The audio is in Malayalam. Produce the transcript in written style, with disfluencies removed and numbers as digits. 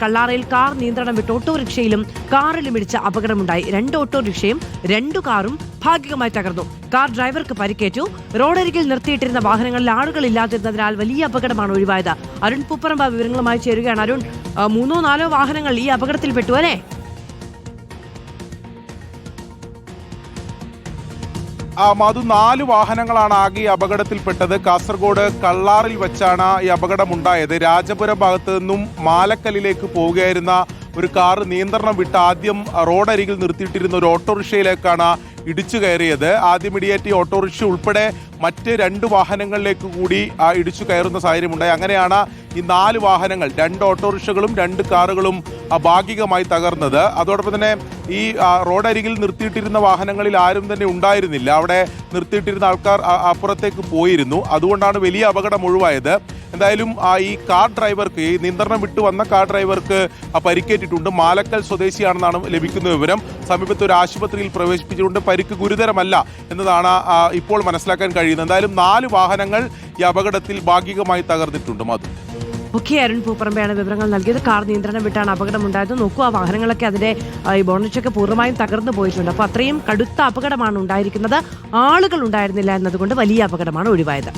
കള്ളാറയിൽ കാർ നിയന്ത്രണം വിട്ട് ഓട്ടോറിക്ഷയിലും കാറിലും ഇടിച്ച അപകടമുണ്ടായി. 2 ഓട്ടോറിക്ഷയും 2 കാറും ഭാഗികമായി തകർന്നു. കാർ ഡ്രൈവർക്ക് പരിക്കേറ്റു. റോഡരികിൽ നിർത്തിയിട്ടിരുന്ന വാഹനങ്ങളിൽ ആളുകളില്ലാതിരുന്നതിനാൽ വലിയ അപകടമാണ് ഒഴിവായത്. അരുൺ പൂപ്പറമ്പ വിവരങ്ങളുമായി ചേരുകയാണ്. അരുൺ, 3-4 വാഹനങ്ങൾ ഈ അപകടത്തിൽപ്പെട്ടു അല്ലേ? മധു, 4 വാഹനങ്ങളാണ് ആകെ ഈ അപകടത്തിൽപ്പെട്ടത്. കാസർഗോഡ് കള്ളാറിൽ വെച്ചാണ് ഈ അപകടമുണ്ടായത്. രാജപുരം ഭാഗത്ത് നിന്നും മാലക്കല്ലിലേക്ക് പോവുകയായിരുന്ന ഒരു കാർ നിയന്ത്രണം വിട്ട് ആദ്യം റോഡരികിൽ നിർത്തിയിട്ടിരുന്ന ഒരു ഓട്ടോറിക്ഷയിലേക്കാണ് ഇടിച്ചു കയറിയത്. ആദ്യം ഇടിയേറ്റ് ഓട്ടോറിക്ഷ ഉൾപ്പെടെ മറ്റ് 2 വാഹനങ്ങളിലേക്ക് കൂടി ഇടിച്ചു കയറുന്ന സാഹചര്യമുണ്ടായി. അങ്ങനെയാണ് ഈ 4 വാഹനങ്ങൾ, 2 ഓട്ടോറിക്ഷകളും 2 കാറുകളും ഭാഗികമായി തകർന്നത്. അതോടൊപ്പം തന്നെ ഈ റോഡരികിൽ നിർത്തിയിട്ടിരുന്ന വാഹനങ്ങളിൽ ആരും തന്നെ ഉണ്ടായിരുന്നില്ല. അവിടെ നിർത്തിയിട്ടിരുന്ന ആൾക്കാർ അപ്പുറത്തേക്ക് പോയിരുന്നു. അതുകൊണ്ടാണ് വലിയ അപകടം ഒഴിവായത്. എന്തായാലും ഈ കാർ ഡ്രൈവർക്ക്, ഈ നിയന്ത്രണം വിട്ടു വന്ന കാർ ഡ്രൈവർക്ക് പരിക്കേറ്റിട്ടുണ്ട്. മാലക്കൽ സ്വദേശിയാണെന്നാണ് ലഭിക്കുന്ന വിവരം. സമീപത്ത് ഒരു ആശുപത്രിയിൽ പ്രവേശിപ്പിച്ചിട്ടുണ്ട്. പരിക്ക് ഗുരുതരമല്ല എന്നതാണ് ഇപ്പോൾ മനസ്സിലാക്കാൻ കഴിയുന്നത്. എന്തായാലും 4 വാഹനങ്ങൾ ഈ അപകടത്തിൽ ഭാഗികമായി തകർന്നിട്ടുണ്ട്. മധു, അരുൺ പൂപ്പറമ്പയാണ് വിവരങ്ങൾ നൽകിയത്. കാർ നിയന്ത്രണം വിട്ടാണ് അപകടമുണ്ടായത്. നോക്കൂ, ആ വാഹനങ്ങളൊക്കെ അതിന്റെ ഈ ബോണറ്റൊക്കെ പൂർണ്ണമായും തകർന്നു പോയിട്ടുണ്ട്. അപ്പോൾ അത്രയും കടുത്ത അപകടമാണ് ഉണ്ടായിരിക്കുന്നത്. ആളുകൾ ഉണ്ടായിരുന്നില്ല എന്നതുകൊണ്ട് വലിയ അപകടമാണ് ഒഴിവായത്.